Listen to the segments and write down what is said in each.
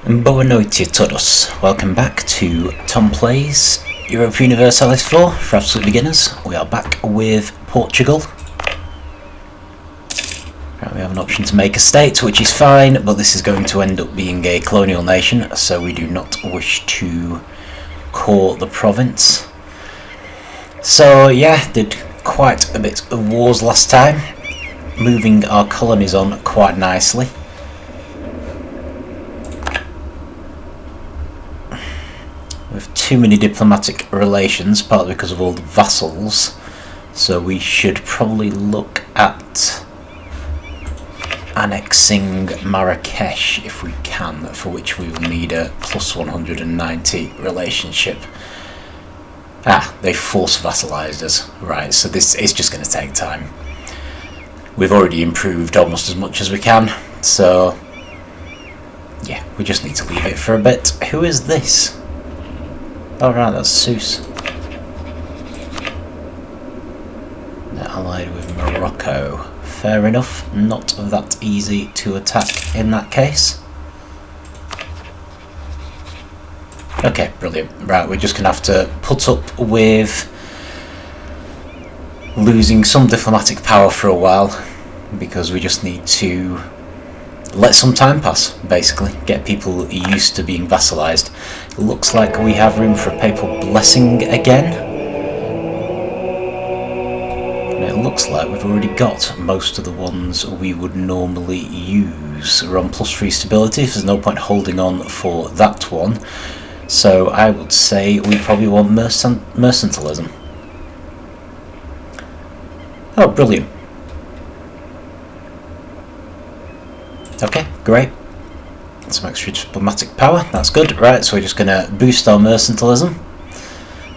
Boa noite a todos. Welcome back to Tom Plays EUIV Universalis 4 for absolute beginners. We are back with Portugal. Right, we have an option to make a state, which is fine, but this is going to end up being a colonial nation, so we do not wish to core the province. So yeah, did quite a bit of wars last time, moving our colonies on quite nicely. With too many diplomatic relations, partly because of all the vassals, so we should probably look at annexing Marrakesh if we can, for which we will need a plus 190 relationship. They force vassalised us. Right, so this is just going to take time. We've already improved almost as much as we can, so yeah, we just need to leave it for a bit. Who is this? Oh right, that's Seuss. They're allied with Morocco. Fair enough, not that easy to attack in that case. Okay, brilliant. Right, we're just going to have to put up with losing some diplomatic power for a while, because we just need to let some time pass, basically. Get people used to being vassalised. It looks like we have room for a papal blessing again. And it looks like we've already got most of the ones we would normally use. We're on +3 stability, so there's no point holding on for that one. So I would say we probably want mercantilism. Oh, brilliant. Okay, great. Some extra diplomatic power, that's good. Right, so we're just going to boost our mercantilism.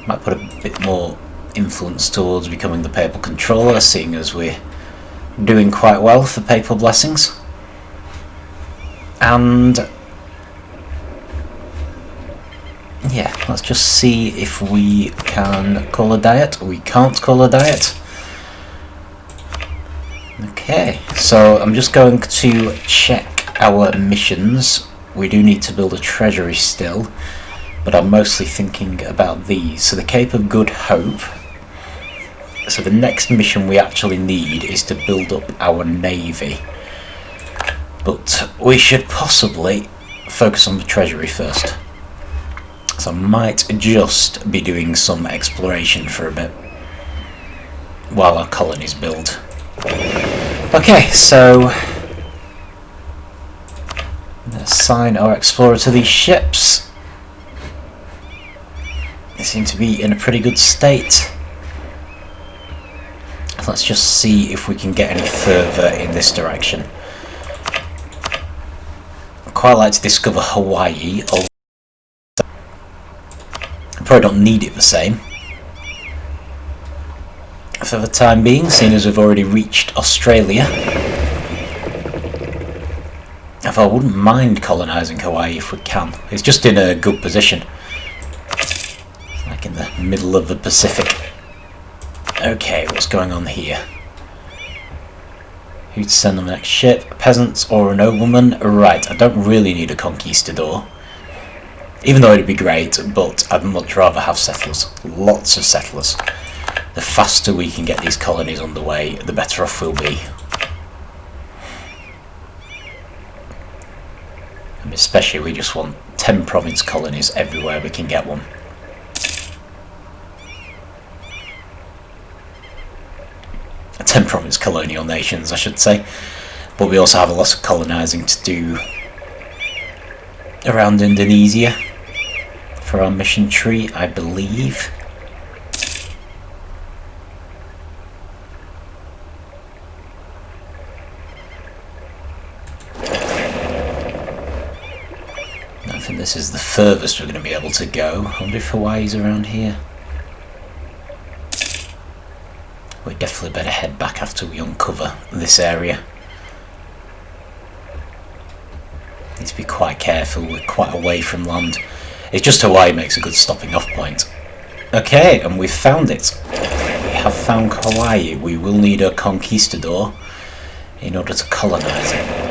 Might put a bit more influence towards becoming the papal controller, seeing as we're doing quite well for papal blessings. And yeah, let's just see if we can call a diet. We can't call a diet. Okay, so I'm just going to check our missions. We do need to build a treasury still, but I'm mostly thinking about these. So the Cape of Good Hope. So the next mission we actually need is to build up our navy. But we should possibly focus on the treasury first. So I might just be doing some exploration for a bit while our colonies build. Okay, so let's assign our explorer to these ships. They seem to be in a pretty good state. Let's just see if we can get any further in this direction. I'd quite like to discover Hawaii, although I probably don't need it the same for the time being, seeing as we've already reached Australia. If I wouldn't mind colonising Hawaii if we can. It's just in a good position. It's like in the middle of the Pacific. Okay, what's going on here? Who to send on the next ship? Peasants or a nobleman? Right, I don't really need a conquistador. Even though it'd be great, but I'd much rather have settlers. Lots of settlers. The faster we can get these colonies underway, the better off we'll be. And especially we just want 10 province colonies everywhere we can get one. Ten province colonial nations, I should say. But we also have a lot of colonising to do around Indonesia for our mission tree, I believe. I think this is the furthest we're going to be able to go. I wonder if Hawaii's around here. We definitely better head back after we uncover this area. Need to be quite careful, we're quite away from land. It's just Hawaii makes a good stopping off point. Okay, and we've found it. We have found Hawaii. We will need a conquistador in order to colonise it.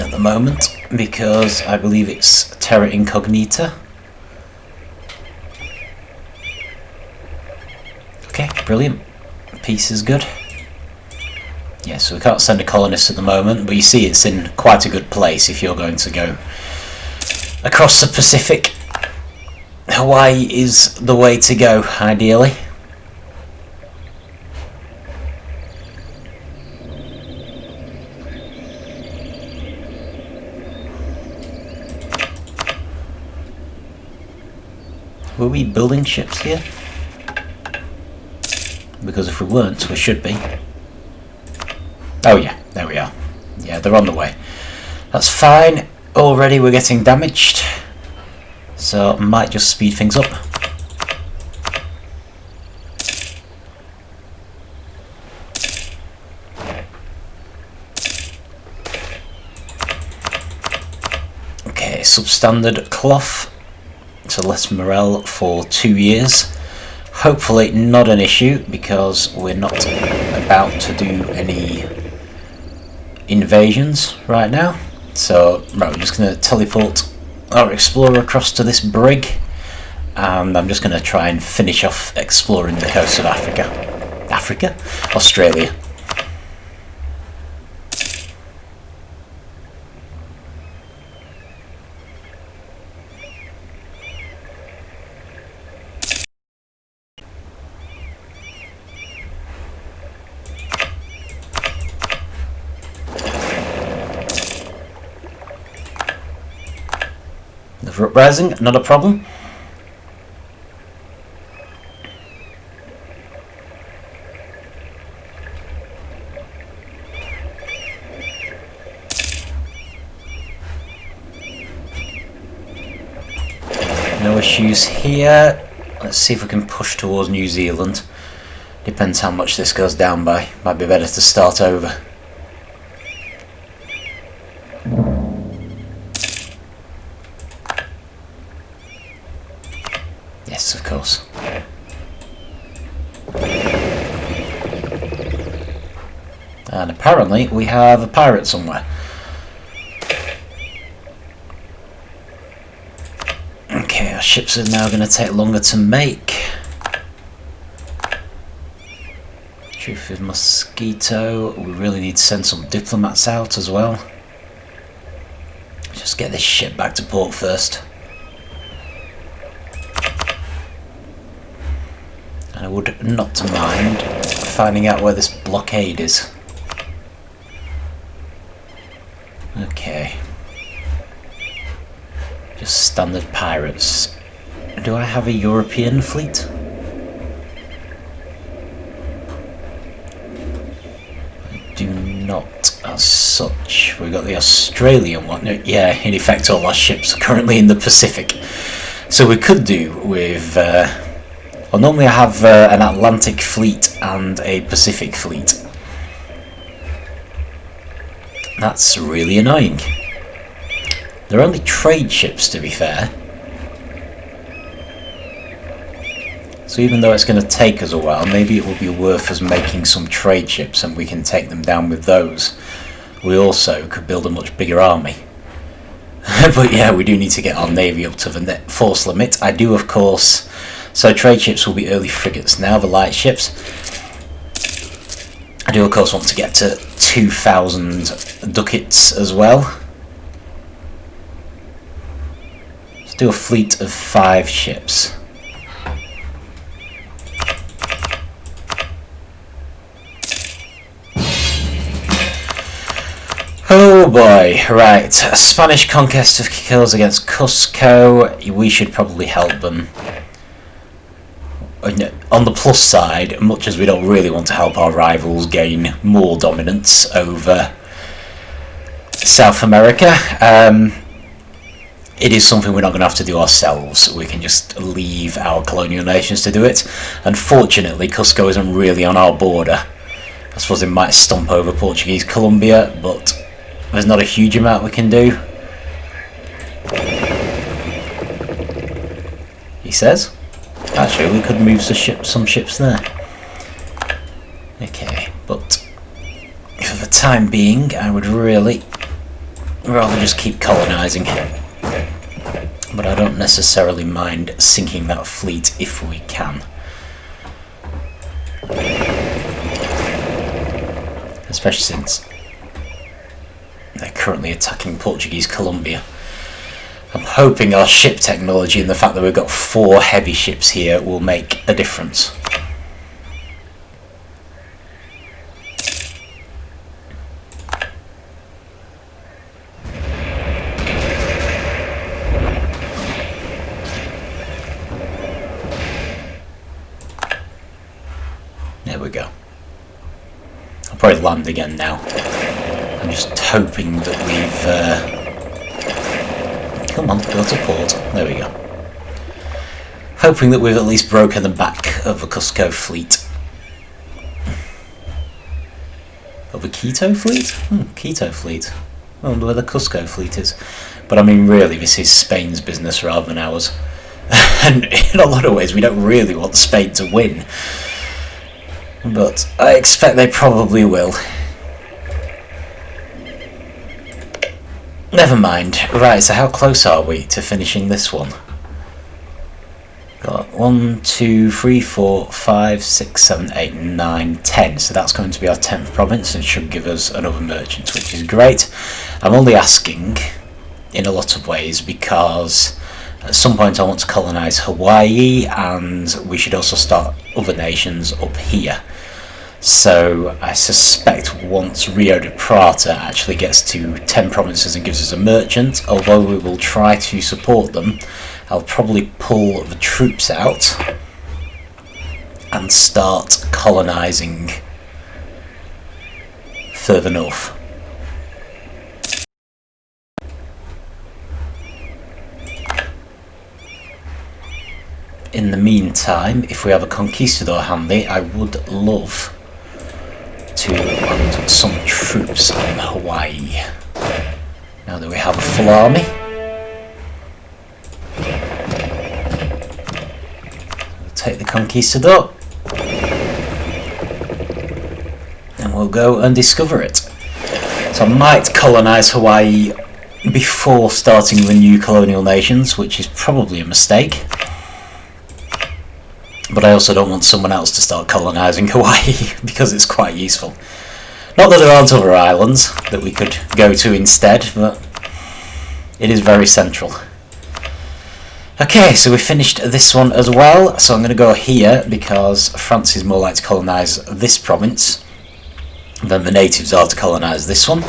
At the moment, because I believe it's Terra Incognita. Okay, brilliant. Peace is good. Yeah, so we can't send a colonist at the moment, but you see it's in quite a good place if you're going to go across the Pacific. Hawaii is the way to go, ideally. Were we building ships here? Because if we weren't, we should be. Oh yeah, there we are. Yeah, they're on the way. That's fine. Already we're getting damaged. So I might just speed things up. Okay, substandard cloth. So less morale for 2 years. Hopefully not an issue because we're not about to do any invasions right now. So right, we're just going to teleport our explorer across to this brig, and I'm just going to try and finish off exploring the coast of Africa? Australia. The uprising, not a problem. No issues here. Let's see if we can push towards New Zealand. Depends how much this goes down by. Might be better to start over. Yes, of course. And apparently we have a pirate somewhere. Okay, our ships are now going to take longer to make. Truth is Mosquito. We really need to send some diplomats out as well. Just get this ship back to port first. And I would not mind finding out where this blockade is. Okay. Just standard pirates. Do I have a European fleet? I do not as such. We've got the Australian one. Yeah, in effect all our ships are currently in the Pacific. So we could do with... well, normally I have an Atlantic fleet and a Pacific fleet. That's really annoying. They're only trade ships, to be fair. So even though it's going to take us a while, maybe it will be worth us making some trade ships and we can take them down with those. We also could build a much bigger army. But yeah, we do need to get our navy up to the net force limit. I do, of course... So trade ships will be early frigates now, the light ships. I do of course want to get to 2,000 ducats as well. Let's do a fleet of 5 ships. Oh boy, right. Spanish conquest of Quilmes against Cusco. We should probably help them. On the plus side, much as we don't really want to help our rivals gain more dominance over South America, it is something we're not going to have to do ourselves. We can just leave our colonial nations to do it. Unfortunately, Cusco isn't really on our border. I suppose it might stomp over Portuguese Colombia, but there's not a huge amount we can do. He says. Actually, we could move some ships there. Okay, but for the time being, I would really rather just keep colonising. But I don't necessarily mind sinking that fleet if we can. Especially since they're currently attacking Portuguese Colombia. I'm hoping our ship technology and the fact that we've got 4 heavy ships here will make a difference. There we go. I'll probably land again now. I'm just hoping that we've... come on, go to port. There we go. Hoping that we've at least broken the back of the Cusco fleet. Of the Quito fleet? Quito fleet. I wonder where the Cusco fleet is. But I mean, really, this is Spain's business rather than ours. And in a lot of ways, we don't really want Spain to win. But I expect they probably will. Never mind. Right, so how close are we to finishing this one? Got 1, 2, 3, 4, 5, 6, 7, 8, 9, 10. So that's going to be our 10th province and should give us another merchant, which is great. I'm only asking in a lot of ways because at some point I want to colonise Hawaii and we should also start other nations up here. So I suspect once Rio de Prata actually gets to 10 provinces and gives us a merchant, although we will try to support them, I'll probably pull the troops out and start colonising further north. In the meantime, if we have a conquistador handy, I would love to land some troops on Hawaii. Now that we have a full army. We'll take the conquistador. And we'll go and discover it. So I might colonise Hawaii before starting the new colonial nations, which is probably a mistake. But I also don't want someone else to start colonising Hawaii because it's quite useful. Not that there aren't other islands that we could go to instead, but it is very central. Okay, so we finished this one as well, so I'm going to go here because France is more likely to colonise this province than the natives are to colonise this one.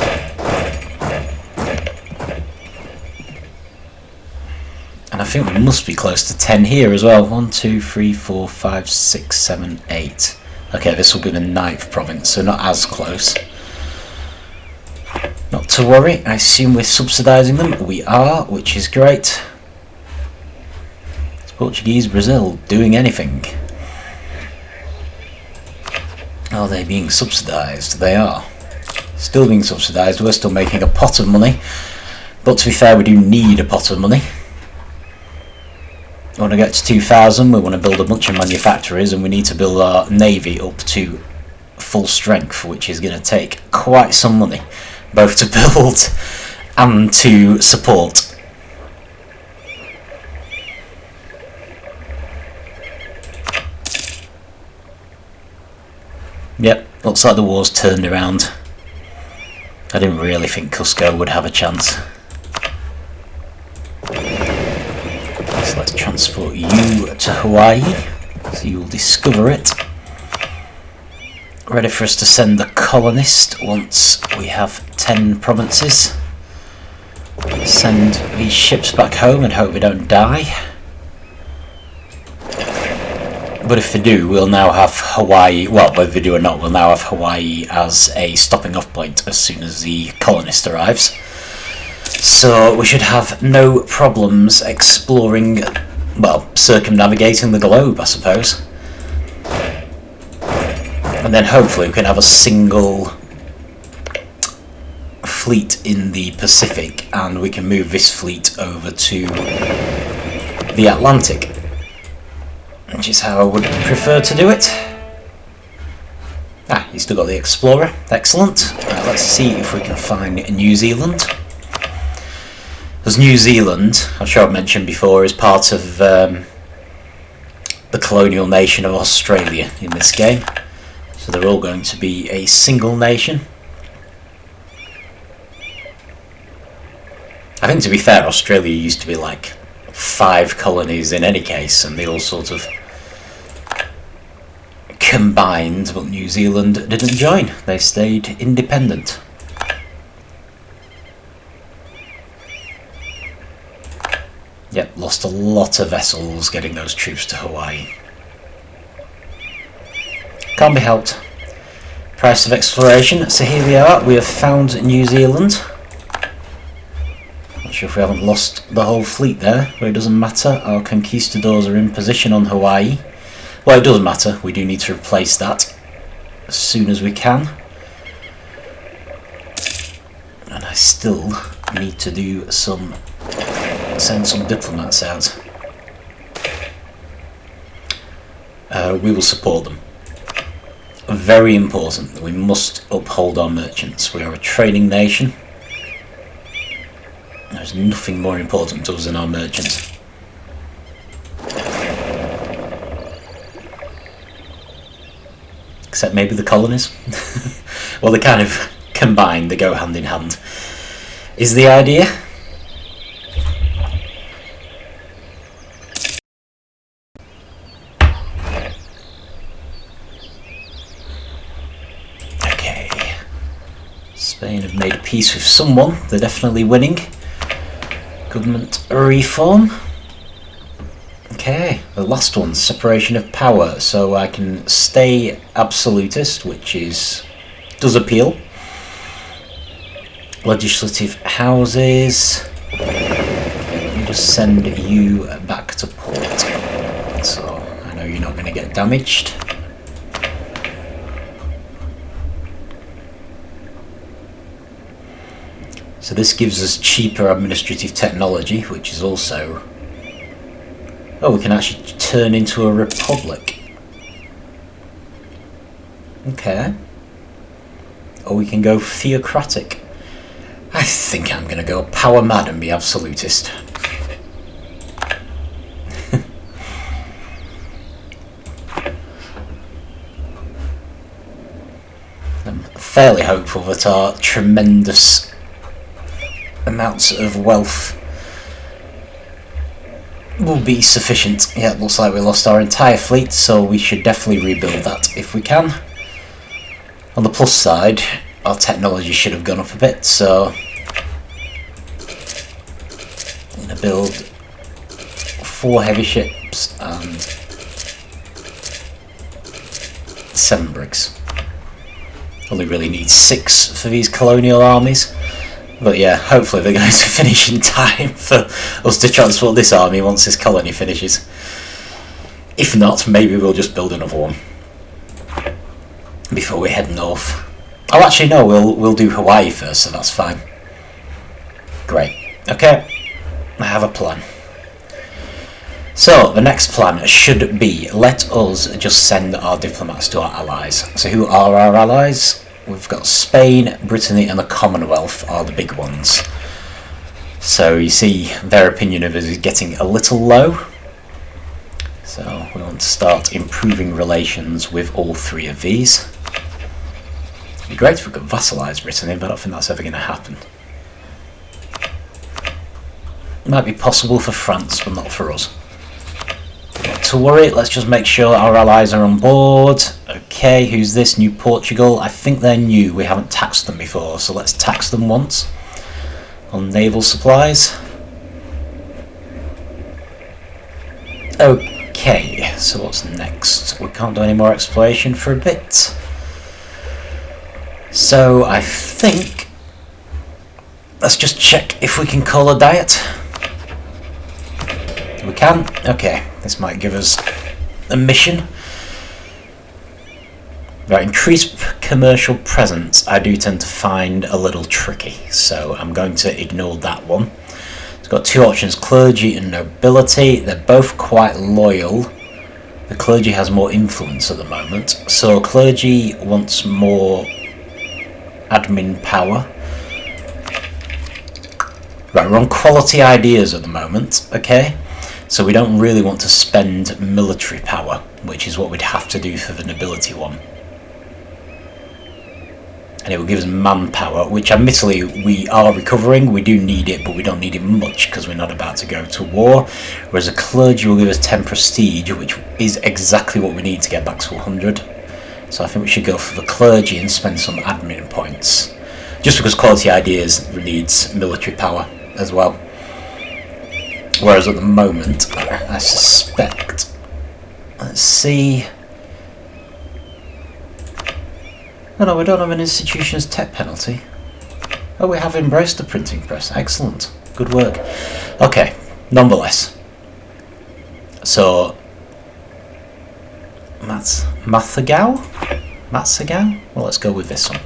And I think we must be close to 10 here as well. 1, 2, 3, 4, 5, 6, 7, 8. Okay, this will be the 9th province, so not as close. Not to worry, I assume we're subsidising them. We are, which is great. Is Portuguese Brazil doing anything? Are they being subsidised? They are. Still being subsidised, we're still making a pot of money. But to be fair, we do need a pot of money. We want to get to 2,000, we want to build a bunch of manufactories, and we need to build our navy up to full strength, which is going to take quite some money, both to build and to support. Yep, looks like the war's turned around. I didn't really think Cusco would have a chance. So let's transport you to Hawaii, so you will discover it. Ready for us to send the colonist once we have 10 provinces. Send these ships back home and hope we don't die. But if they do, we'll now have Hawaii, well, whether they do or not, we'll now have Hawaii as a stopping off point as soon as the colonist arrives. So we should have no problems exploring, well, circumnavigating the globe, I suppose. And then hopefully we can have a single fleet in the Pacific and we can move this fleet over to the Atlantic, which is how I would prefer to do it. Ah, you still got the Explorer. Excellent. Right, let's see if we can find New Zealand. Because New Zealand, I'm sure I've mentioned before, is part of the colonial nation of Australia in this game. So they're all going to be a single nation. I think, to be fair, Australia used to be like 5 colonies in any case, and they all sort of combined, but New Zealand didn't join. They stayed independent. Yep, lost a lot of vessels getting those troops to Hawaii. Can't be helped. Price of exploration. So here we are, we have found New Zealand. Not sure if we haven't lost the whole fleet there, but it doesn't matter. Our conquistadors are in position on Hawaii. Well, it doesn't matter, we do need to replace that as soon as we can. And I still need to do send some diplomats out. We will support them. Very important that we must uphold our merchants. We are a trading nation. There's nothing more important to us than our merchants. Except maybe the colonies. Well, they kind of combine, they go hand in hand, is the idea. Okay. Spain have made peace with someone, they're definitely winning. Government reform. Okay, the last one, separation of power. So I can stay absolutist, which does appeal. Legislative houses. Okay, let me just send you back to port. So I know you're not going to get damaged. So this gives us cheaper administrative technology, which is also... Oh, we can actually turn into a republic. Okay. Or we can go theocratic. I think I'm going to go power mad and be absolutist. I'm fairly hopeful that our tremendous amounts of wealth will be sufficient. Yeah, it looks like we lost our entire fleet, so we should definitely rebuild that if we can. On the plus side, our technology should have gone up a bit, so I'm going to build 4 heavy ships and 7 brigs. Only really need 6 for these colonial armies. But yeah, hopefully they're going to finish in time for us to transport this army once this colony finishes. If not, maybe we'll just build another one before we head north. Oh, actually no, we'll do Hawaii first, so that's fine. Great. Okay, I have a plan. So the next plan should be, let us just send our diplomats to our allies. So who are our allies? We've got Spain, Brittany and the Commonwealth are the big ones. So you see their opinion of us is getting a little low. So we want to start improving relations with all 3 of these. It'd be great if we could vassalise Brittany, but I don't think that's ever going to happen. It might be possible for France, but not for us. Not to worry, let's just make sure our allies are on board. Okay, who's this? New Portugal. I think they're new, we haven't taxed them before, so let's tax them once on naval supplies. Okay, so what's next? We can't do any more exploration for a bit. So I think let's just check if we can call a diet. We can? Okay, this might give us a mission. Right, increased commercial presence I do tend to find a little tricky, so I'm going to ignore that one. It's got 2 options, clergy and nobility. They're both quite loyal. The clergy has more influence at the moment, so clergy wants more admin power. Right, we're on quality ideas at the moment, okay? So we don't really want to spend military power, which is what we'd have to do for the nobility one. And it will give us manpower, which admittedly we are recovering. We do need it, but we don't need it much because we're not about to go to war. Whereas a clergy will give us 10 prestige, which is exactly what we need to get back to 100. So I think we should go for the clergy and spend some admin points. Just because quality ideas needs military power as well. Whereas at the moment, I suspect... Let's see... Oh no, we don't have an institution's tech penalty. Oh, we have embraced the printing press. Excellent. Good work. Okay, nonetheless. So, Mathagao? Well, let's go with this one.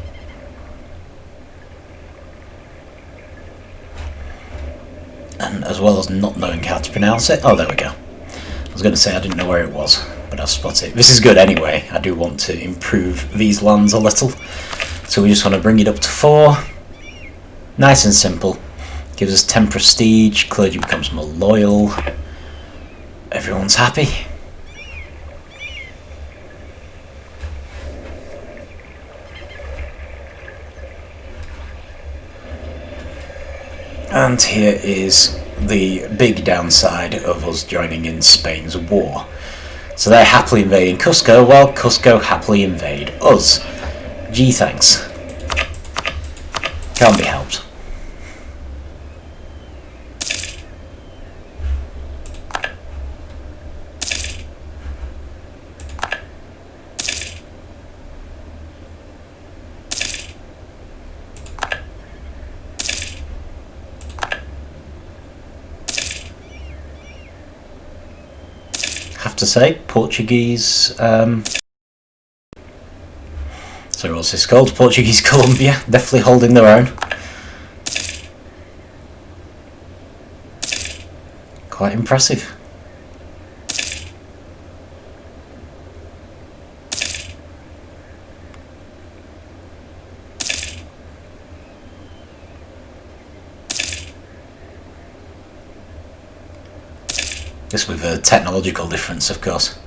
And as well as not knowing how to pronounce it. Oh, there we go. I was going to say I didn't know where it was, but I've spotted it. This is good anyway. I do want to improve these lands a little. So we just want to bring it up to 4. Nice and simple. Gives us 10 prestige. Clergy becomes more loyal. Everyone's happy. And here is the big downside of us joining in Spain's war. So they're happily invading Cusco, while Cusco happily invade us. Gee, thanks. Can't be helped. Have to say, Portuguese, sorry, what's this called? Portuguese Colombia, definitely holding their own. Quite impressive. This with a technological difference, of course.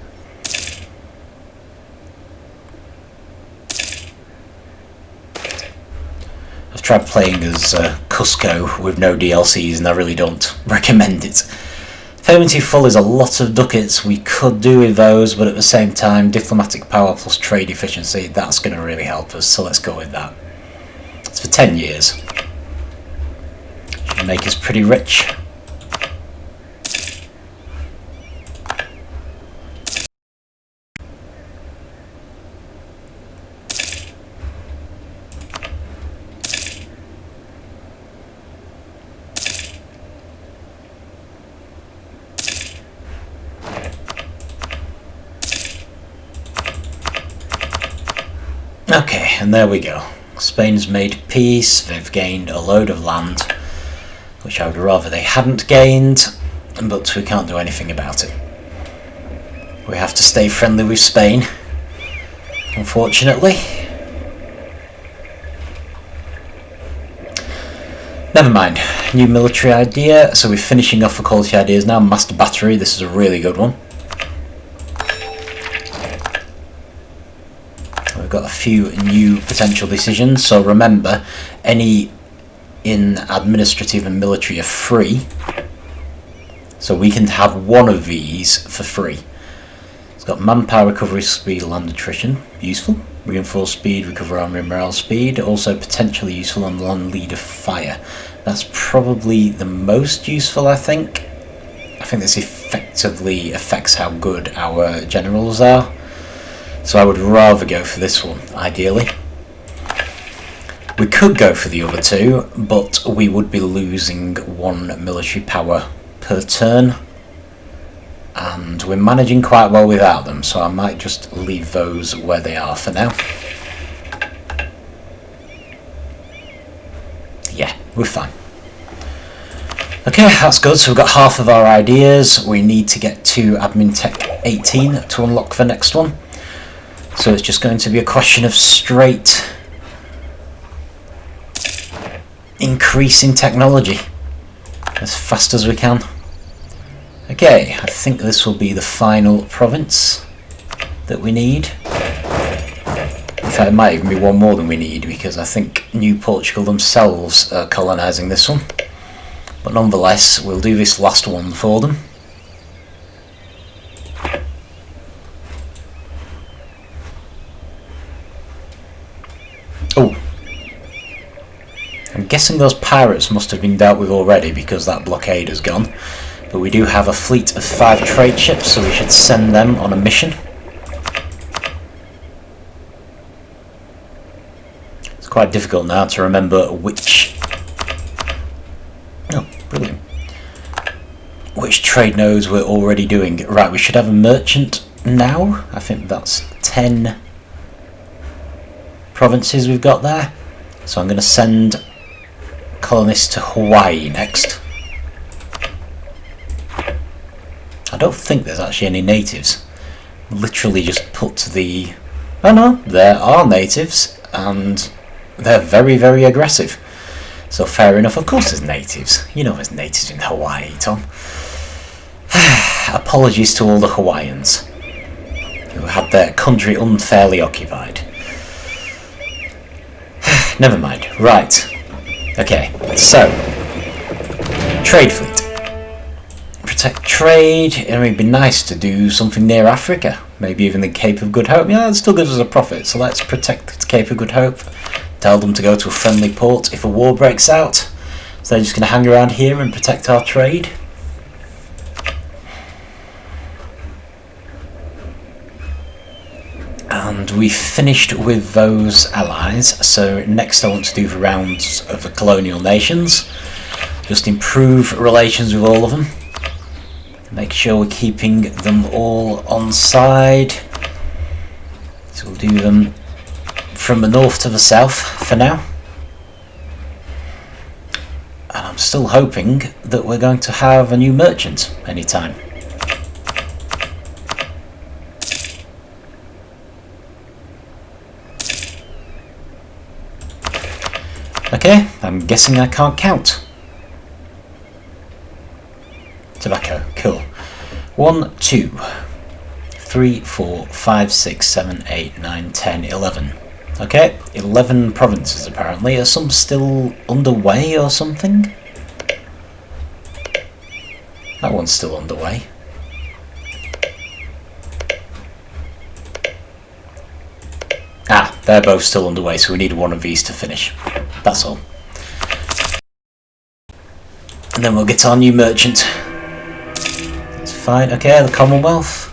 I've tried playing as Cusco with no DLCs and I really don't recommend it. Payment too full is a lot of ducats. We could do with those, but at the same time, diplomatic power plus trade efficiency, that's going to really help us, so let's go with that. It's for 10 years. Should make us pretty rich. Okay, and there we go. Spain's made peace, they've gained a load of land, which I would rather they hadn't gained, but we can't do anything about it. We have to stay friendly with Spain, unfortunately. Never mind, new military idea, so we're finishing off the quality ideas now. Master battery, this is a really good one. We've got a few new potential decisions, so remember, any in administrative and military are free, so we can have one of these for free. It's got manpower, recovery speed, land attrition, useful. Reinforced speed, recover army and morale speed, also potentially useful on land leader fire. That's probably the most useful, I think. I think this effectively affects how good our generals are. So I would rather go for this one, ideally. We could go for the other two, but we would be losing 1 military power per turn. And we're managing quite well without them, so I might just leave those where they are for now. Yeah, we're fine. Okay, that's good. So we've got half of our ideas. We need to get to Admin Tech 18 to unlock the next one. So it's just going to be a question of straight increase in technology. as fast as we can. Okay, I think this will be the final province that we need. In fact, it might even be one more than we need, because I think New Portugal themselves are colonising this one. But nonetheless, we'll do this last one for them. Oh, I'm guessing those pirates must have been dealt with already because that blockade has gone. But we do have a fleet of 5 trade ships, so we should send them on a mission. It's quite difficult now to remember which... Oh, brilliant. Which trade nodes we're already doing. Right, we should have a merchant now. I think that's 10 provinces we've got there. So I'm going to send colonists to Hawaii next. I don't think there's actually any natives. Literally just put the... Oh no, there are natives, and they're very, very aggressive. So fair enough, of course there's natives. You know there's natives in Hawaii, Tom. Apologies to all the Hawaiians who had their country unfairly occupied. Never mind. Right. Okay, so trade fleet. Protect trade. It would be nice to do something near Africa. Maybe even the Cape of Good Hope. Yeah, that still gives us a profit. So let's protect the Cape of Good Hope. Tell them to go to a friendly port if a war breaks out. So they're just going to hang around here and protect our trade. And we finished with those allies, so next I want to do the rounds of the colonial nations. Just improve relations with all of them. Make sure we're keeping them all on side. So we'll do them from the north to the south for now. And I'm still hoping that we're going to have a new merchant anytime. Okay, I'm guessing I can't count. Tobacco, cool. 1, 2, 3, 4, 5, 6, 7, 8, 9, 10, 11. Okay, 11 provinces apparently. Are some still underway or something? That one's still underway. Ah, they're both still underway, so we need one of these to finish. That's all. And then we'll get our new merchant. That's fine. Okay, the Commonwealth.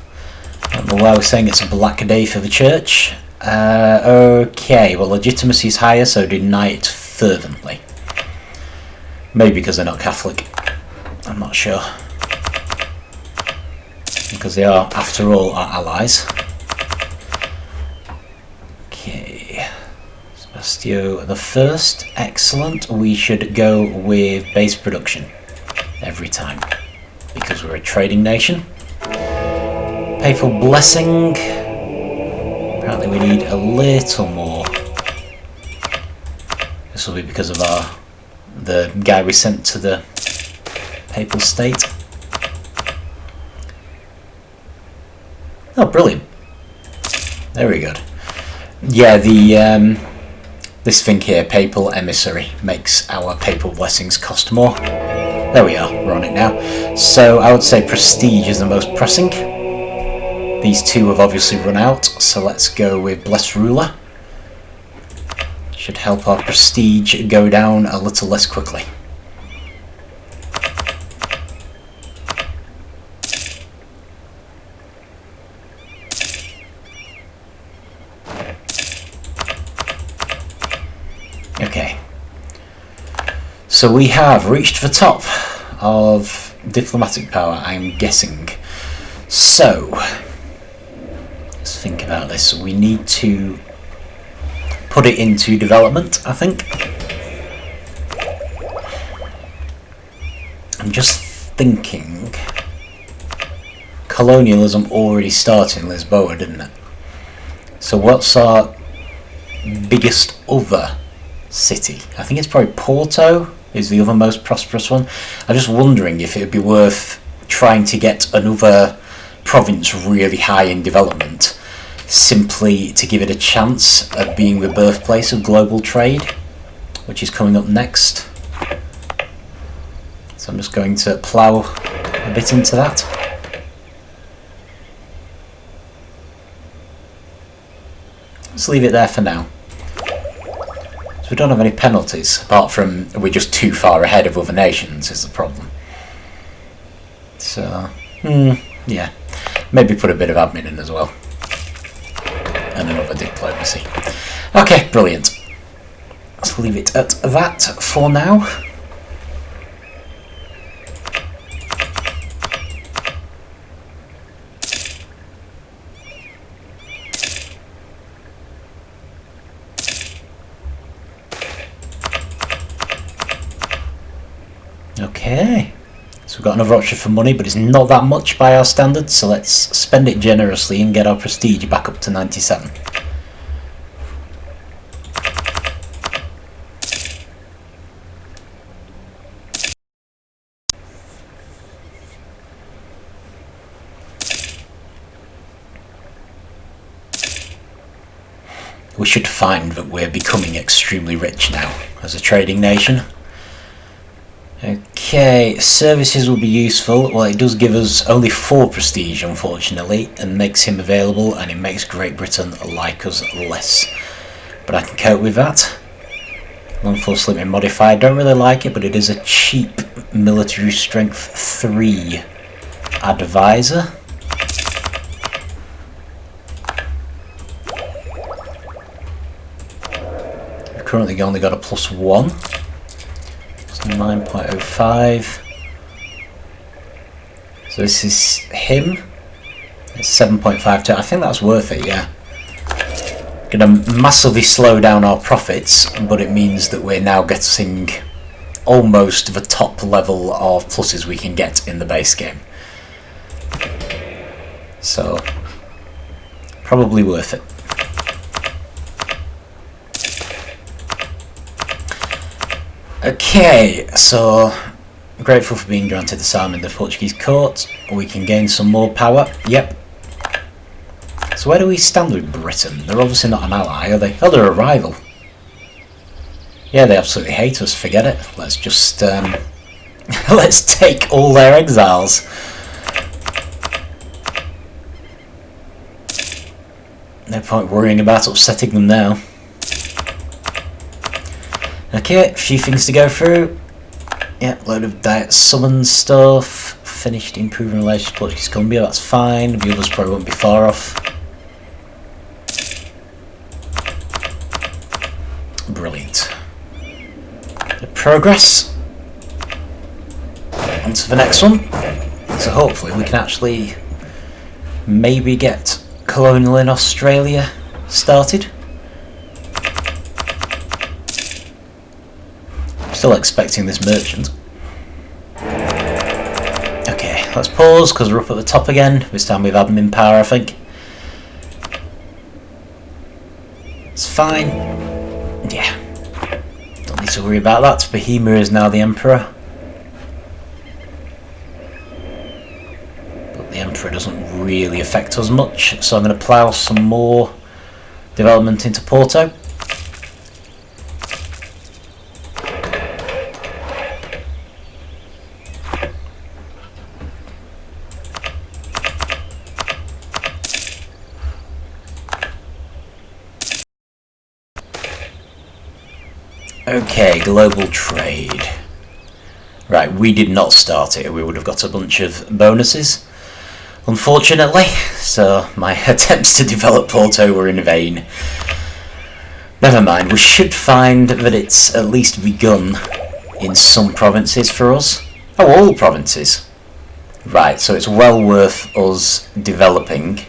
I don't know why we're saying it's a black day for the church. Okay, well, legitimacy is higher, so deny it fervently. Maybe because they're not Catholic. I'm not sure. Because they are, after all, our allies. Okay. Sebastio the First. Excellent. We should go with base production every time. Because we're a trading nation. Papal blessing. Apparently we need a little more. This will be because of the guy we sent to the Papal State. Oh, brilliant. Very good. Yeah, the this thing here, Papal Emissary, makes our Papal Blessings cost more. There we are, we're on it now. So I would say Prestige is the most pressing. These two have obviously run out, so let's go with Blessed Ruler. Should help our Prestige go down a little less quickly. Okay, so we have reached the top of diplomatic power, I'm guessing. So, let's think about this. We need to put it into development, I think. I'm just thinking, colonialism already started in Lisboa, didn't it? So what's our biggest other city? I think it's probably Porto. is the other most prosperous one. I'm just wondering if it would be worth trying to get another province really high in development, simply to give it a chance of being the birthplace of global trade, which is coming up next. So I'm just going to plough a bit into that. Let's leave it there for now. So we don't have any penalties, apart from we're just too far ahead of other nations is the problem. So, yeah. Maybe put a bit of admin in as well. And another diplomacy. Okay, brilliant. Let's leave it at that for now. Okay, so we've got another option for money, but it's not that much by our standards, so let's spend it generously and get our prestige back up to 97. We should find that we're becoming extremely rich now as a trading nation. Okay, services will be useful. Well, it does give us only 4 prestige, unfortunately, and makes him available, and it makes Great Britain like us less. But I can cope with that. Non-force limit modifier, I don't really like it, but it is a cheap military strength 3 advisor. We've currently only got a +1. 9.05. So this is him. It's 7.52. I think that's worth it, yeah. Gonna massively slow down our profits, but it means that we're now getting almost the top level of pluses we can get in the base game. So, probably worth it. Okay, so grateful for being granted asylum in the Portuguese court. We can gain some more power. Yep. So where do we stand with Britain? They're obviously not an ally, are they? Oh, they're a rival. Yeah, they absolutely hate us. Forget it. Let's just let's take all their exiles. No point worrying about upsetting them now. Okay, a few things to go through. Yeah, load of diet summon stuff. Finished improving relations with Portuguese Columbia, that's fine. The others probably won't be far off. Brilliant. Progress. On to the next one. So hopefully we can actually maybe get colonial in Australia started. Still expecting this merchant. Okay, let's pause because we're up at the top again. This time with admin power, I think. It's fine. Yeah. Don't need to worry about that. Bohemia is now the emperor. But the emperor doesn't really affect us much, so I'm going to plough some more development into Porto. Okay, global trade. Right, we did not start it. We would have got a bunch of bonuses, unfortunately. So my attempts to develop Porto were in vain. Never mind, we should find that it's at least begun in some provinces for us. Oh, all provinces. Right, so it's well worth us developing.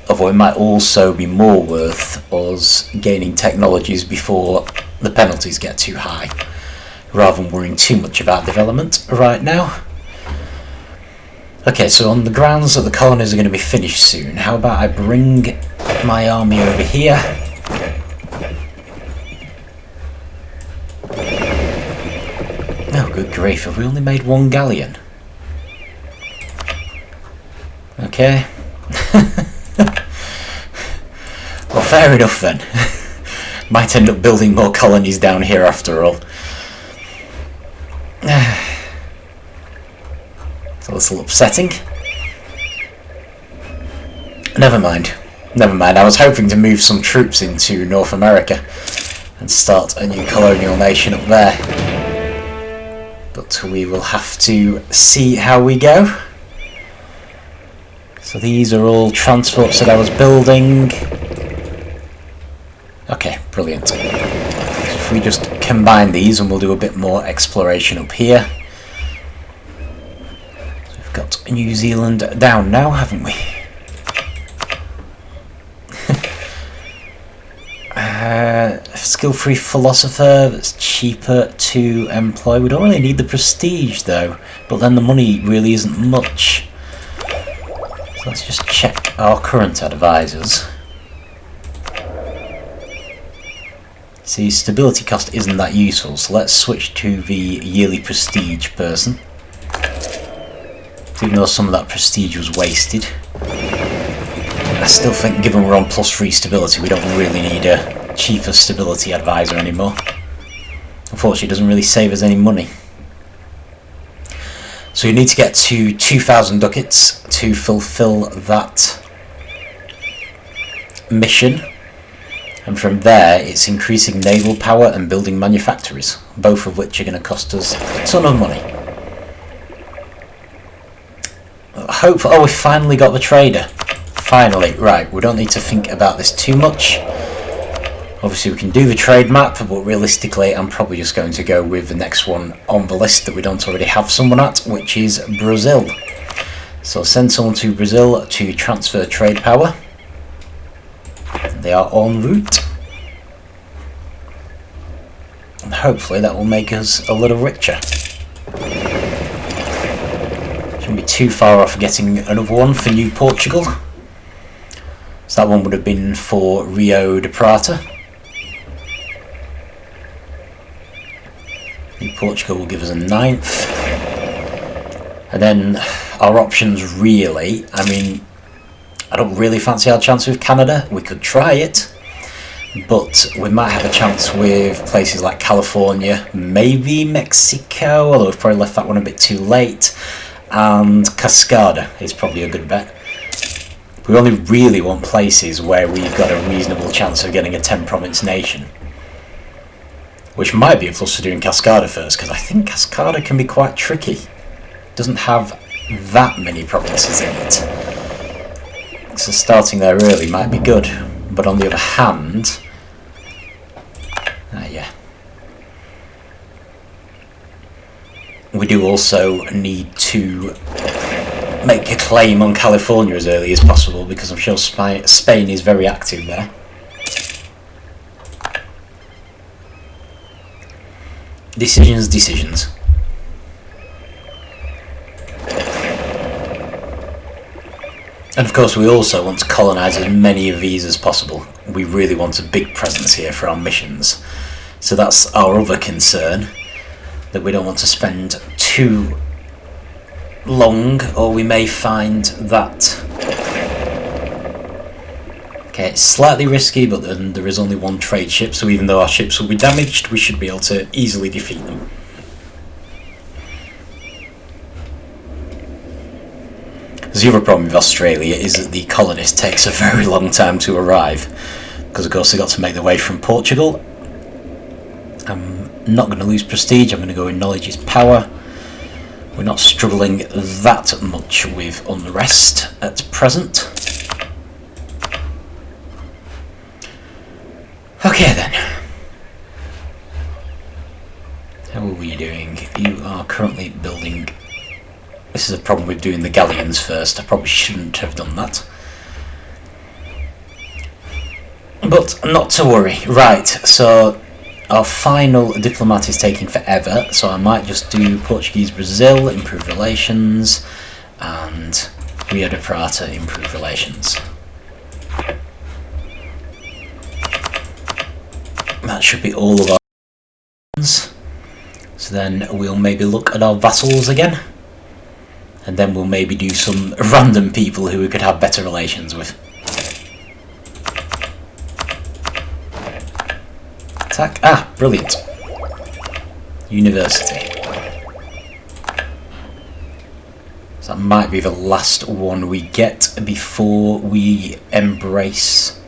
Although it might also be more worth us gaining technologies before the penalties get too high, rather than worrying too much about development right now. Okay, so on the grounds that the colonies are going to be finished soon, how about I bring my army over here. grief, have we only made one galleon? Okay. Well, fair enough then. Might end up building more colonies down here after all. It's a little upsetting. Never mind. Never mind. I was hoping to move some troops into North America and start a new colonial nation up there. But we will have to see how we go. So these are all transports that I was building. Okay, brilliant. So if we just combine these, and we'll do a bit more exploration up here. So we've got New Zealand down now, haven't we? Skill-free philosopher that's cheaper to employ. We don't really need the prestige though, but then the money really isn't much. So let's just check our current advisors. See, stability cost isn't that useful, so let's switch to the yearly prestige person. Even though some of that prestige was wasted, I still think given we're on +3 stability, we don't really need a cheaper stability advisor anymore. Unfortunately, it doesn't really save us any money. So you need to get to 2,000 ducats to fulfill that mission. And from there, it's increasing naval power and building manufactories, both of which are going to cost us a ton of money. Oh, we finally got the trader. Finally, right, we don't need to think about this too much. Obviously we can do the trade map, but realistically I'm probably just going to go with the next one on the list that we don't already have someone at, which is Brazil. So send someone to Brazil to transfer trade power. They are en route. And hopefully that will make us a little richer. Shouldn't be too far off getting another one for New Portugal. So that one would have been for Rio de Prata. New Portugal will give us a 9th. And then our options really, I mean, I don't really fancy our chance with Canada. We could try it, but we might have a chance with places like California, maybe Mexico, although we've probably left that one a bit too late, and Cascada is probably a good bet. We only really want places where we've got a reasonable chance of getting a 10-province nation, which might be a plus for doing Cascada first, because I think Cascada can be quite tricky. It doesn't have that many provinces in it. So starting there early might be good, but on the other hand, yeah, we do also need to make a claim on California as early as possible, because I'm sure Spain is very active there. Decisions. And of course we also want to colonise as many of these as possible. We really want a big presence here for our missions. So that's our other concern, that we don't want to spend too long, or we may find that... Okay, it's slightly risky, but then there is only one trade ship, so even though our ships will be damaged, we should be able to easily defeat them. The other problem with Australia is that the colonist takes a very long time to arrive, because of course they got to make their way from Portugal. I'm not going to lose prestige, I'm going to go in knowledge is power. We're not struggling that much with unrest at present. Okay then. How are we doing? You are currently building... This is a problem with doing the galleons first. I probably shouldn't have done that. But not to worry. Right, so our final diplomat is taking forever, so I might just do Portuguese Brazil, improve relations, and Rio de Prata, improve relations. That should be all of our ones. So So then we'll maybe look at our vassals again. And then we'll maybe do some random people who we could have better relations with. Attack. Ah, brilliant. University. So that might be the last one we get before we embrace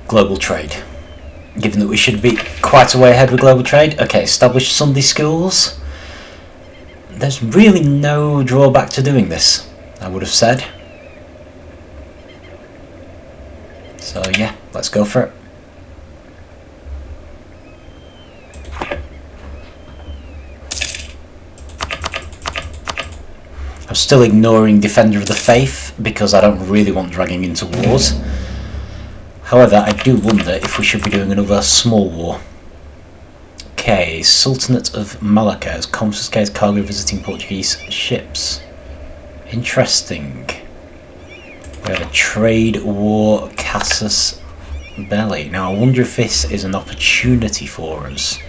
global trade. Given that we should be quite a way ahead with global trade. Okay, establish Sunday schools. There's really no drawback to doing this, I would have said. So yeah, let's go for it. I'm still ignoring Defender of the Faith because I don't really want dragging into wars. However, I do wonder if we should be doing another small war. Okay, Sultanate of Malacca has confiscated cargo visiting Portuguese ships. Interesting. We have a trade war, casus belli. Now, I wonder if this is an opportunity for us.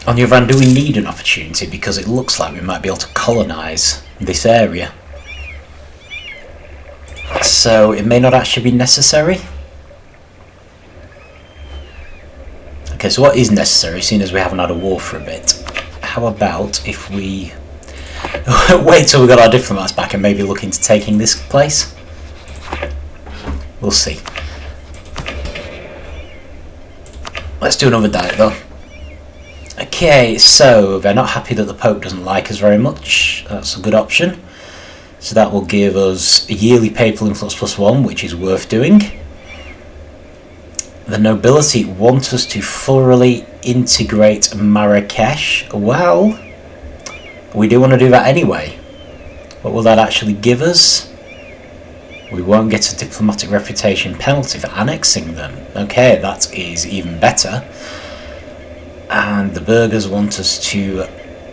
On the other hand, do we need an opportunity? Because it looks like we might be able to colonise this area. So it may not actually be necessary. Okay, so what is necessary, seeing as we haven't had a war for a bit? How about if we wait till we got our diplomats back and maybe look into taking this place? We'll see. Let's do another diet though. Okay, so they're not happy that the Pope doesn't like us very much. That's a good option. So that will give us a yearly papal influence +1, which is worth doing. The nobility want us to thoroughly integrate Marrakesh. Well, we do want to do that anyway. What will that actually give us? We won't get a diplomatic reputation penalty for annexing them. Okay, that is even better. And the burghers want us to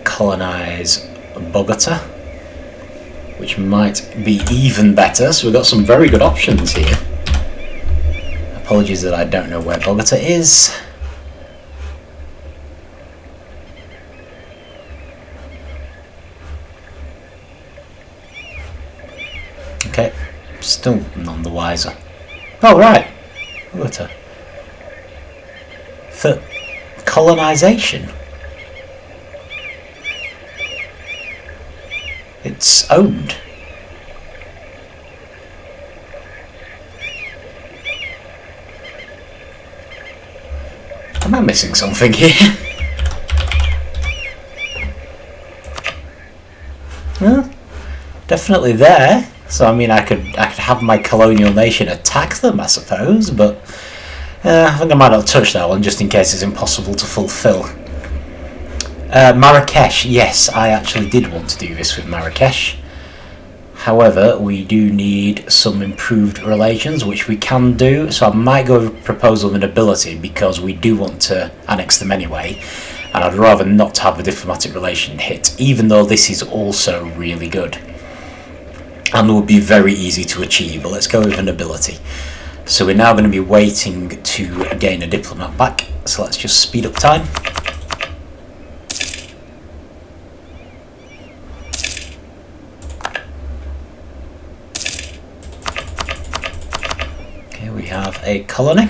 colonise Bogota, which might be even better. So we've got some very good options here. Apologies that I don't know where Bogota is. Okay, still none the wiser. Oh right, Bogota. For colonisation. It's owned. Am I missing something here? Well, definitely there. So I mean, I could have my colonial nation attack them, I suppose, but I think I might not touch that one just in case it's impossible to fulfill. Marrakesh, yes, I actually did want to do this with Marrakesh. However, we do need some improved relations, which we can do, so I might go with a proposal of nobility because we do want to annex them anyway, and I'd rather not have the diplomatic relation hit, even though this is also really good. And would be very easy to achieve, but let's go with a nobility. So we're now going to be waiting to gain a diplomat back, so let's just speed up time. Okay, we have a colony.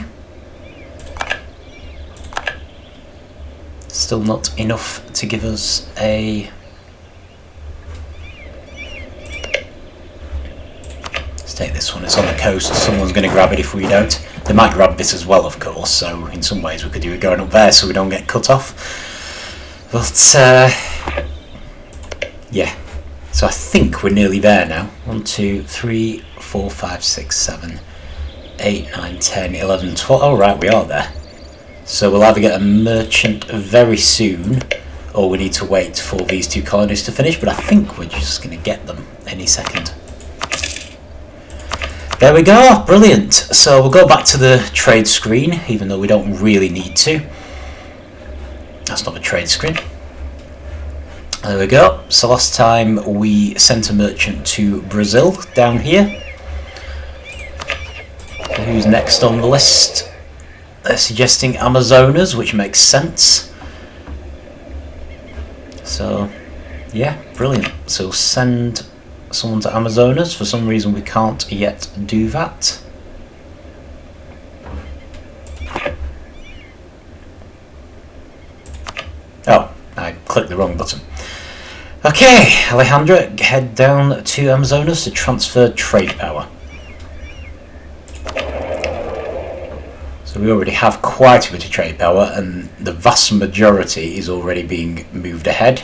Still not enough to give us a... Take this one, it's on the coast, someone's going to grab it if we don't. They might grab this as well, of course, so in some ways we could do it going up there so we don't get cut off. But, yeah. So I think we're nearly there now. 1, 2, 3, 4, 5, 6, 7, 8, 9, 10, 11, 12. Oh, right, we are there. So we'll either get a merchant very soon, or we need to wait for these two colonies to finish, but I think we're just going to get them any second. There we go, brilliant. So we'll go back to the trade screen, even though we don't really need to. That's not a trade screen. There we go. So last time we sent a merchant to Brazil, down here. Who's next on the list? They're suggesting Amazonas, which makes sense. So, yeah, brilliant. So we'll send someone to Amazonas. For some reason we can't yet do that. Oh, I clicked the wrong button. Okay, Alejandra, head down to Amazonas to transfer trade power. So we already have quite a bit of trade power, and the vast majority is already being moved ahead.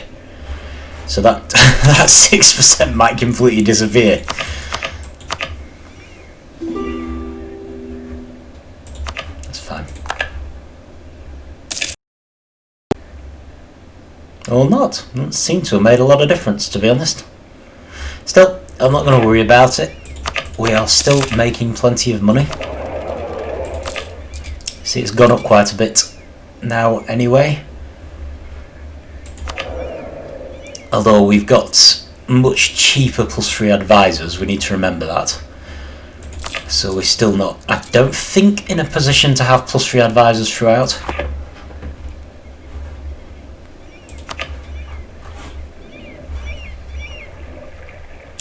So that that 6% might completely disappear. That's fine. Or not. Doesn't seem to have made a lot of difference, to be honest. Still, I'm not going to worry about it. We are still making plenty of money. See, it's gone up quite a bit now anyway. Although we've got much cheaper +3 advisors, we need to remember that. So we're still not, I don't think, in a position to have +3 advisors throughout.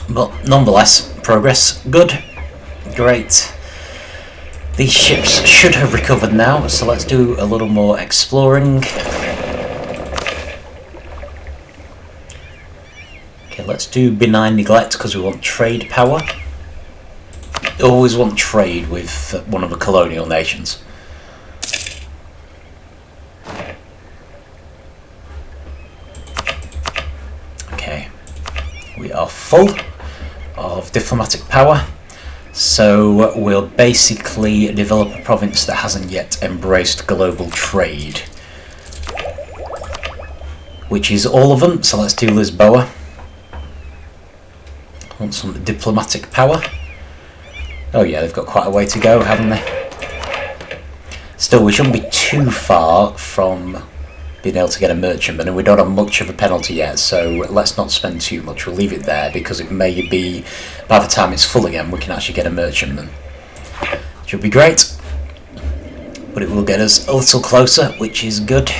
But nonetheless, progress, good, great. These ships should have recovered now, so let's do a little more exploring. Okay, let's do benign neglect because we want trade power. Always want trade with one of the colonial nations. Okay, we are full of diplomatic power. So we'll basically develop a province that hasn't yet embraced global trade, which is all of them. So let's do Lisboa. Want some diplomatic power. Oh yeah, they've got quite a way to go, haven't they? Still, we shouldn't be too far from being able to get a merchantman, and we don't have much of a penalty yet, so let's not spend too much. We'll leave it there because it may be, by the time it's full again, we can actually get a merchantman. Should be great, but it will get us a little closer, which is good.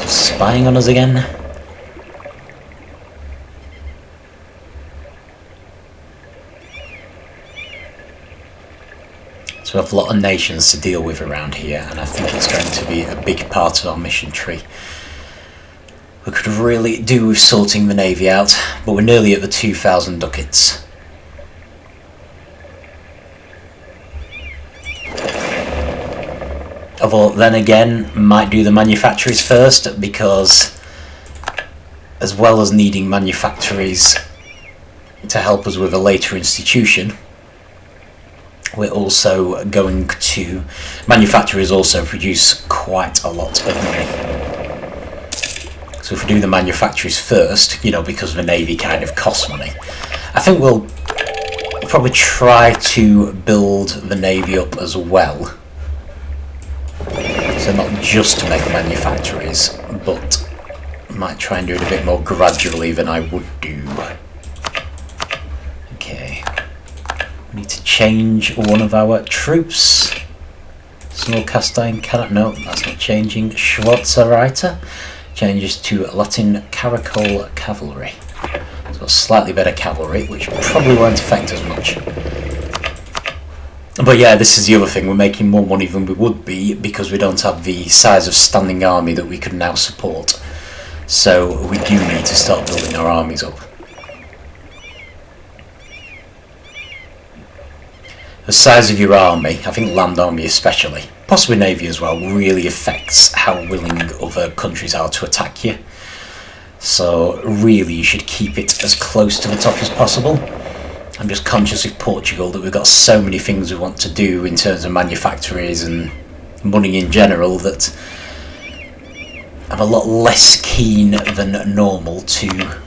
Spying on us again. So we have a lot of nations to deal with around here, and I think it's going to be a big part of our mission tree. We could really do with sorting the navy out, but we're nearly at the 2,000 ducats. Although then again, might do the manufactories first, because as well as needing manufactories to help us with a later institution, we're also going to, manufacturers also produce quite a lot of money. So if we do the manufacturers first, you know, because the navy kind of costs money, I think we'll probably try to build the navy up as well. So not just to make manufactories, but might try and do it a bit more gradually than I would do. Okay. We need to change one of our troops. Small Castine cannot, no, that's not changing. Schwarzreiter changes to Latin Caracol Cavalry. So slightly better cavalry, which probably won't affect us much. But yeah, this is the other thing, we're making more money than we would be because we don't have the size of standing army that we can now support. So we do need to start building our armies up. The size of your army, I think land army especially, possibly navy as well, really affects how willing other countries are to attack you. So really you should keep it as close to the top as possible. I'm just conscious of Portugal that we've got so many things we want to do in terms of manufactories and money in general that I'm a lot less keen than normal to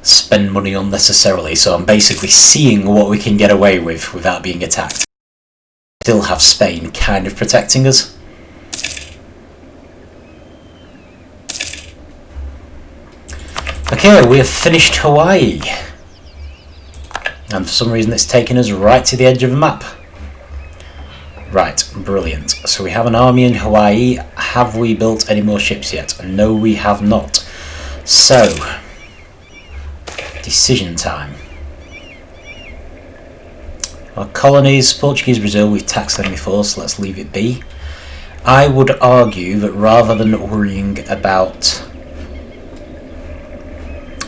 spend spend money unnecessarily, so I'm basically seeing what we can get away with without being attacked. Still have Spain kind of protecting us. Okay, we have finished Hawaii. And for some reason it's taken us right to the edge of the map. Right, brilliant. So we have an army in Hawaii. Have we built any more ships yet? No, we have not. So, decision time. Our colonies, Portuguese, Brazil, we've taxed them before, so let's leave it be. I would argue that rather than worrying about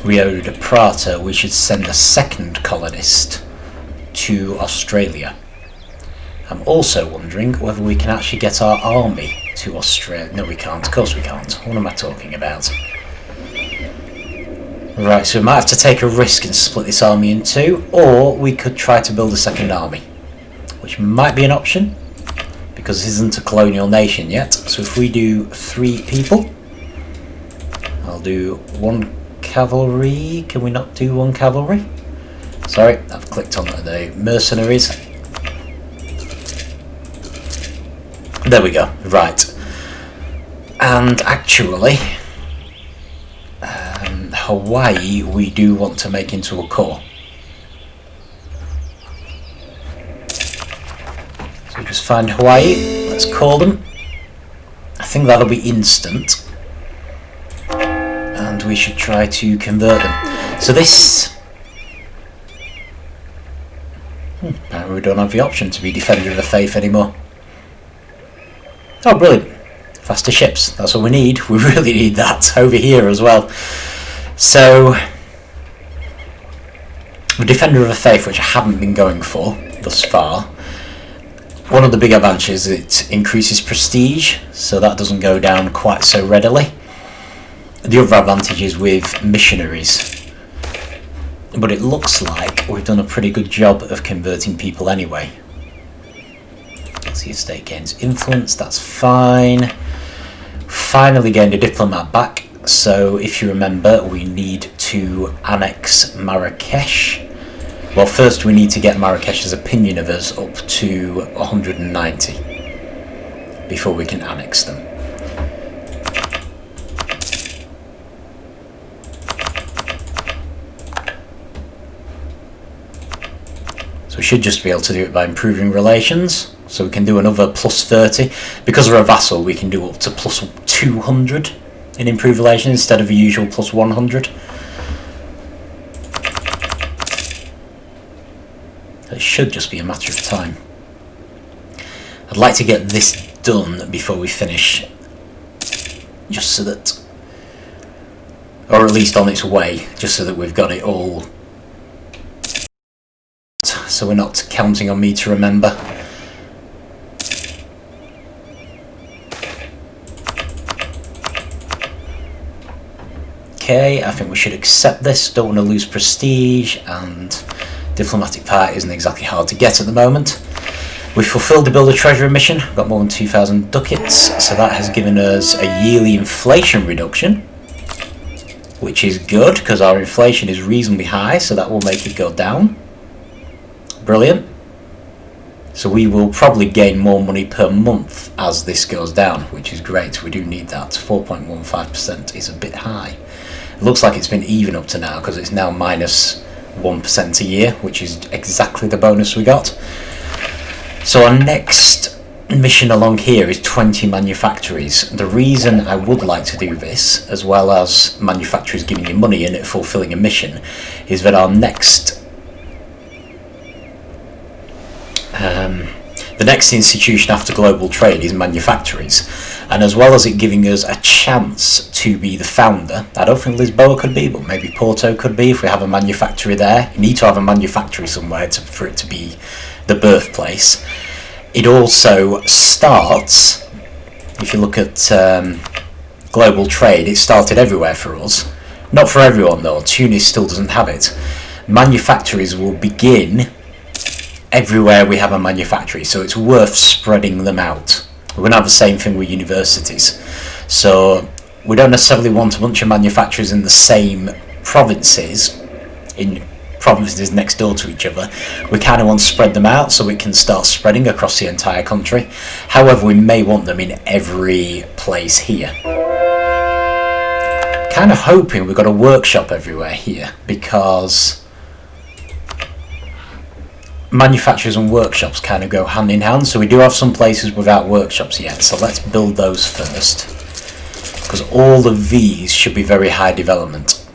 Rio de Prata, we should send a second colonist to Australia. I'm also wondering whether we can actually get our army to Australia. No, we can't. Of course we can't. What am I talking about? Right, so we might have to take a risk and split this army in two, or we could try to build a second army, which might be an option, because this isn't a colonial nation yet. So if we do 3 people, I'll do 1 cavalry. Can we not do 1 cavalry? Sorry, I've clicked on the mercenaries. There we go. Right. And actually, Hawaii we do want to make into a core. So just find Hawaii. Let's call them. I think that'll be instant. And we should try to convert them. So this... apparently we don't have the option to be Defender of the Faith anymore. Oh, brilliant. Faster ships. That's what we need. We really need that over here as well. So, the Defender of the Faith, which I haven't been going for thus far, one of the big advantages is it increases prestige, so that doesn't go down quite so readily. The other advantage is with missionaries. But it looks like we've done a pretty good job of converting people anyway. See, state gains influence, that's fine. Finally gained a diplomat back, so if you remember we need to annex Marrakesh. Well, first we need to get Marrakesh's opinion of us up to 190 before we can annex them. So we should just be able to do it by improving relations. So we can do another plus 30. Because we're a vassal, we can do up to plus 200 in improved relations instead of the usual plus 100. It should just be a matter of time. I'd like to get this done before we finish, just so that, or at least on its way, just so that we've got it all, so we're not counting on me to remember. Okay, I think we should accept this. Don't want to lose prestige, and diplomatic power isn't exactly hard to get at the moment. We've fulfilled the Build a Treasury mission, got more than 2,000 ducats, so that has given us a yearly inflation reduction, which is good because our inflation is reasonably high, so that will make it go down. Brilliant. So we will probably gain more money per month as this goes down, which is great. We do need that. 4.15% is a bit high. It looks like it's been even up to now because it's now minus 1% a year, which is exactly the bonus we got. So our next mission along here is 20 manufactories. The reason I would like to do this, as well as manufactories giving you money and it fulfilling a mission, is that our next the next institution after global trade is manufactories, and as well as it giving us a chance to be the founder, I don't think Lisboa could be, but maybe Porto could be if we have a manufactory there. You need to have a manufactory somewhere for it to be the birthplace. It also starts, if you look at global trade, it started everywhere for us. Not for everyone though, Tunis still doesn't have it. Manufactories will begin everywhere we have a manufactory, so it's worth spreading them out. We're going to have the same thing with universities, so we don't necessarily want a bunch of manufacturers in the same provinces in provinces next door to each other. We kind of want to spread them out so we can start spreading across the entire country. However, we may want them in every place here. Kind of hoping we've got a workshop everywhere here, because manufacturers and workshops kind of go hand in hand. So we do have some places without workshops yet, so let's build those first, because all of these should be very high development.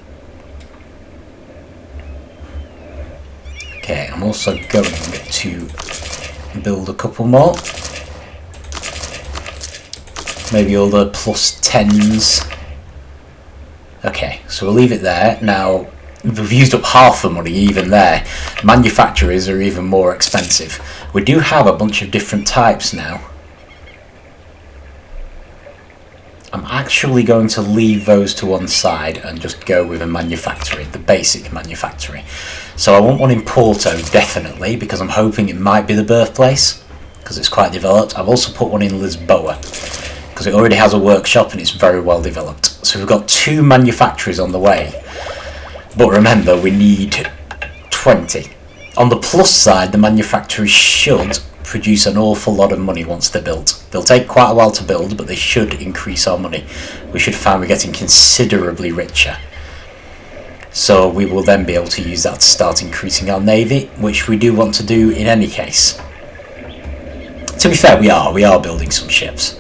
Okay, I'm also going to build a couple more. Maybe all the +10s. Okay, so we'll leave it there. Now, we've used up half the money even there. Manufacturers are even more expensive. We do have a bunch of different types now. I'm actually going to leave those to one side and just go with a manufactory, the basic manufactory. So I want one in Porto, definitely, because I'm hoping it might be the birthplace, because it's quite developed. I've also put one in Lisboa, because it already has a workshop and it's very well developed. So we've got 2 manufactories on the way. But remember, we need 20. On the plus side, the manufacturers should produce an awful lot of money once they're built. They'll take quite a while to build, but they should increase our money. We should find we're getting considerably richer. So we will then be able to use that to start increasing our navy, which we do want to do in any case. To be fair, we are building some ships.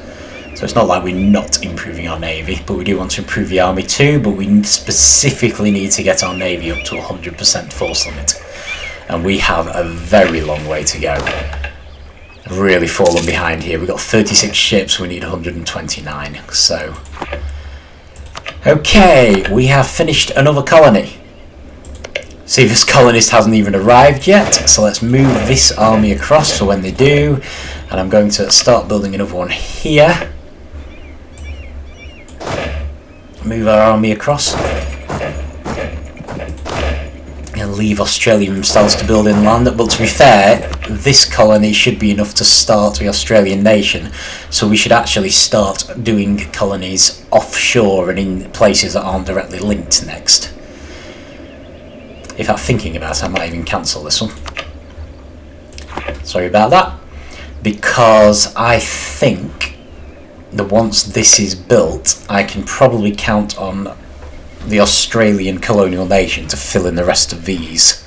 So it's not like we're not improving our navy, but we do want to improve the army too, but we specifically need to get our navy up to 100% force limit. And we have a very long way to go. I've really fallen behind here. We've got 36 ships, we need 129. So, okay, we have finished another colony. See, this colonist hasn't even arrived yet, so let's move this army across for when they do. And I'm going to start building another one here. Move our army across. And leave Australia themselves to build inland. But to be fair, this colony should be enough to start the Australian nation. So we should actually start doing colonies offshore and in places that aren't directly linked next. If I'm thinking about it, I might even cancel this one. Sorry about that. Because I think that once this is built, I can probably count on the Australian colonial nation to fill in the rest of these.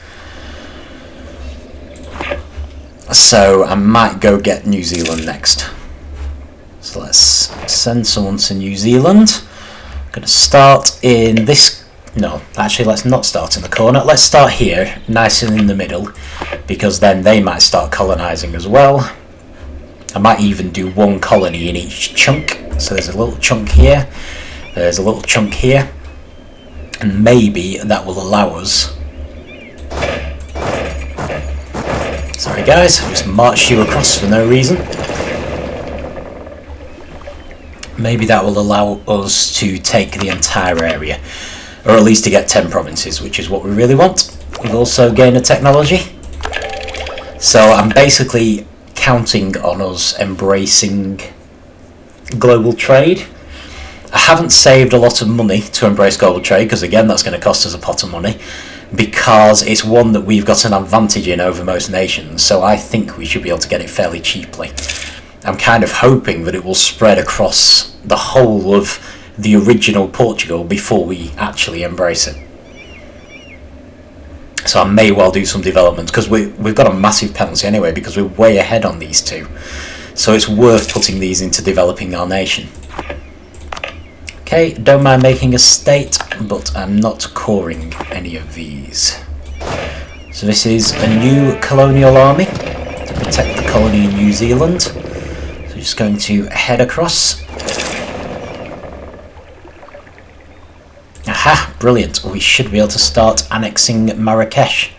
So I might go get New Zealand next. So let's send someone to New Zealand. I'm going to start in this. No, actually let's not start in the corner. Let's start here, nice and in the middle, because then they might start colonising as well. I might even do one colony in each chunk. So there's a little chunk here, there's a little chunk here, and maybe that will allow us. Sorry guys, I just marched you across for no reason. Maybe that will allow us to take the entire area, or at least to get 10 provinces, which is what we really want. We've also gained a technology. So I'm basically counting on us embracing global trade. I haven't saved a lot of money to embrace global trade, because again that's going to cost us a pot of money, because it's one that we've got an advantage in over most nations, so I think we should be able to get it fairly cheaply. I'm kind of hoping that it will spread across the whole of the original Portugal before we actually embrace it. So I may well do some development, because we've got a massive penalty anyway, because we're way ahead on these two. So it's worth putting these into developing our nation. Okay, don't mind making a state, but I'm not coring any of these. So this is a new colonial army to protect the colony in New Zealand. So just going to head across. Aha, brilliant. We should be able to start annexing Marrakesh,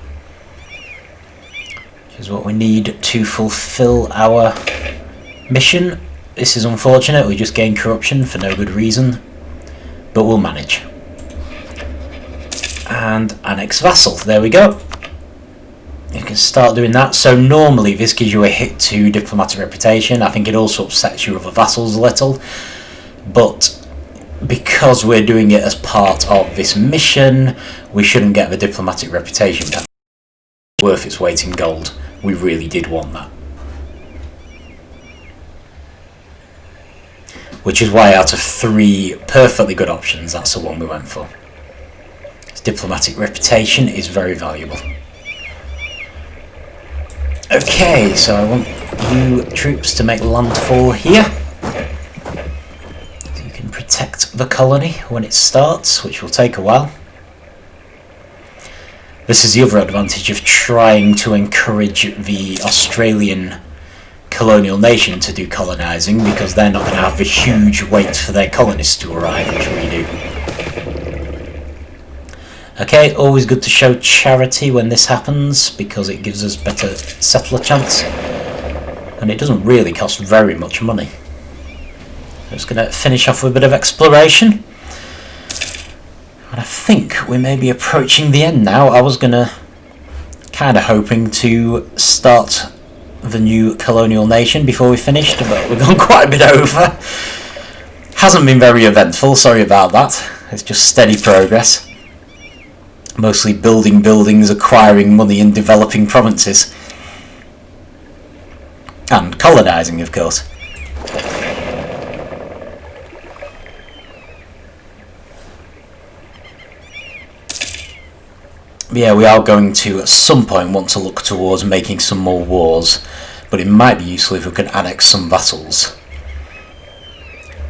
which is what we need to fulfill our mission. This is unfortunate, we just gained corruption for no good reason, but we'll manage. And annex vassal, there we go. You can start doing that. So normally this gives you a hit to diplomatic reputation. I think it also upsets your other vassals a little, but because we're doing it as part of this mission, we shouldn't get the diplomatic reputation back. Worth its weight in gold. We really did want that. Which is why out of 3 perfectly good options, that's the one we went for. Its diplomatic reputation is very valuable. Okay, so I want you troops to make landfall here. So you can protect the colony when it starts, which will take a while. This is the other advantage of trying to encourage the Australian colonial nation to do colonising, because they're not going to have the huge wait for their colonists to arrive, which we do. Okay, always good to show charity when this happens, because it gives us better settler chance, and it doesn't really cost very much money. I'm just going to finish off with a bit of exploration, and I think we may be approaching the end now. I was going to kind of hoping to start the new colonial nation before we finished, but we've gone quite a bit over. Hasn't been very eventful, sorry about that. It's just steady progress. Mostly building buildings, acquiring money and developing provinces. And colonising, of course. But yeah, we are going to at some point want to look towards making some more wars, but it might be useful if we can annex some vassals.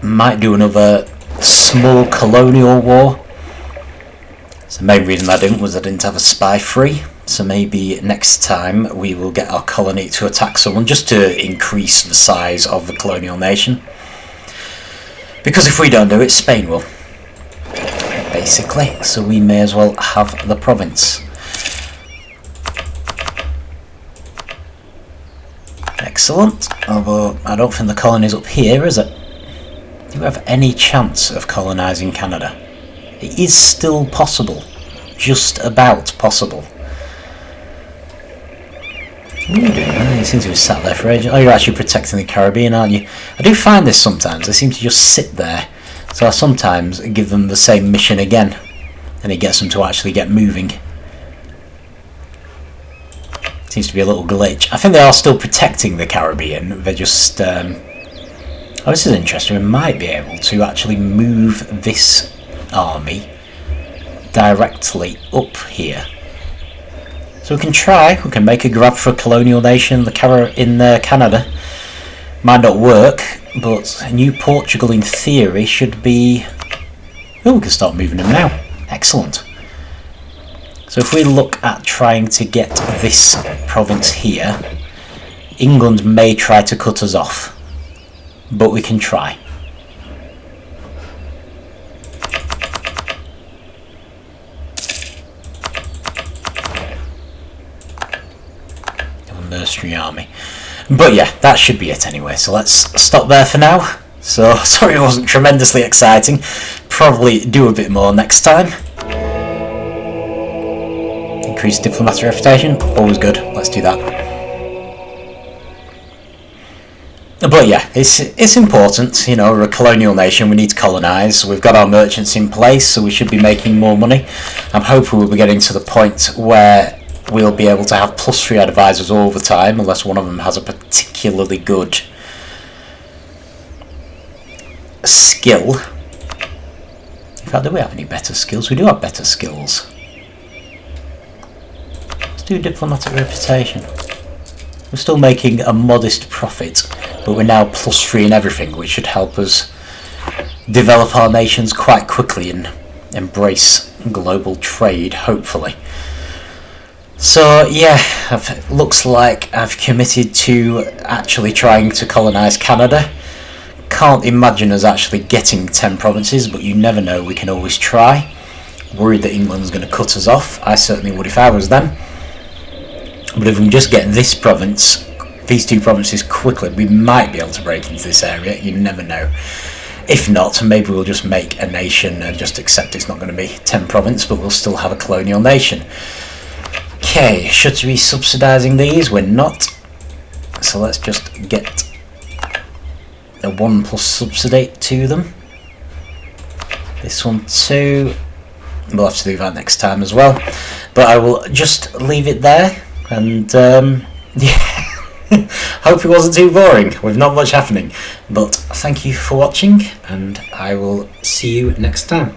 Might do another small colonial war. So the main reason I didn't was I didn't have a spy free, so maybe next time we will get our colony to attack someone just to increase the size of the colonial nation. Because if we don't do it, Spain will. Basically, so we may as well have the province. Excellent, although I don't think the colony's up here, is it? Do we have any chance of colonising Canada? It is still possible. Just about possible. What are you doing? You seem to have sat there for ages. Oh, you're actually protecting the Caribbean, aren't you? I do find this sometimes. They seem to just sit there. So I sometimes give them the same mission again, and it gets them to actually get moving. Seems to be a little glitch. I think they are still protecting the Caribbean. They're just... oh, this is interesting. We might be able to actually move this army directly up here. So we can try. We can make a grab for a colonial nation in Canada. Might not work, but New Portugal in theory should be... Oh, we can start moving them now. Excellent. So if we look at trying to get this province here, England may try to cut us off, but we can try. A mercenary army. But yeah, that should be it anyway, so let's stop there for now. So, sorry it wasn't tremendously exciting. Probably do a bit more next time. Increase diplomatic reputation, always good, let's do that. But yeah, it's important, you know, we're a colonial nation, we need to colonise, we've got our merchants in place, so we should be making more money. I'm hoping we'll be getting to the point where we'll be able to have +3 advisors all the time, unless one of them has a particularly good skill. In fact, do we have any better skills? We do have better skills. Let's do diplomatic reputation. We're still making a modest profit, but we're now +3 in everything, which should help us develop our nations quite quickly and embrace global trade, hopefully. So yeah, looks like I've committed to actually trying to colonise Canada. Can't imagine us actually getting 10 provinces, but you never know, we can always try. Worried that England's going to cut us off. I certainly would if I was them. But if we can just get this province, these 2 provinces quickly, we might be able to break into this area, you never know. If not, maybe we'll just make a nation and just accept it's not going to be 10 provinces, but we'll still have a colonial nation. Okay, should we be subsidising these? We're not. So let's just get a 1+ subsidy to them. This one too. We'll have to do that next time as well. But I will just leave it there, and yeah. Hope it wasn't too boring with not much happening. But thank you for watching, and I will see you next time.